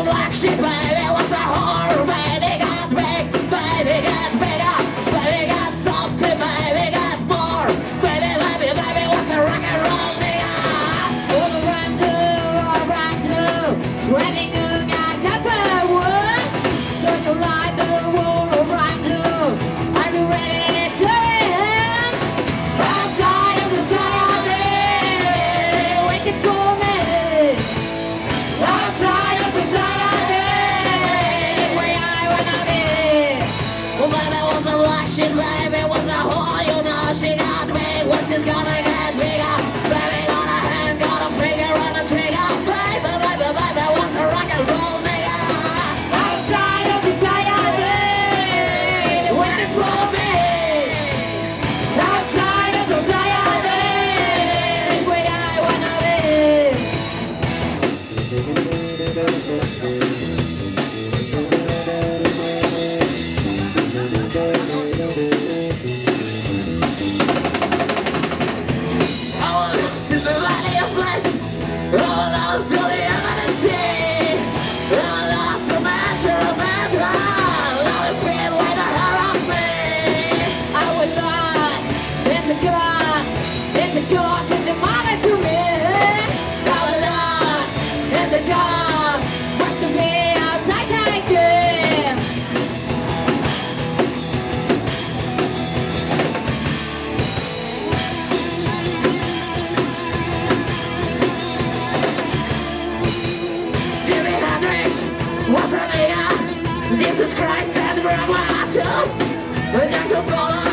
Black sheep, baby, was a horror, baby, got big, baby, got bigger, baby, got something, baby, got more, baby, was a rock and roll nigga. Run to, ready to get the power. Do you like the world of run to? Are you ready to end? Outside of society, waiting for me. Outside of society, where I wanna be. Well, baby was a black sheep, baby was a whore, you know she got big. What's this gonna get bigger? Baby got a hand, got a finger and a trigger. Baby was a rock and roll nigga. Outside of society, waiting for me. Outside of society, where I wanna be. I was in the valley of light, I lost to the emergency. I lost a mantra, lost being with the heart of me. I was lost in the cause, in the money to me. I was lost in the cause, wants to be outside again. Jimi Hendrix was a nigga. Jesus Christ and Brahma too. Jackson Pollock.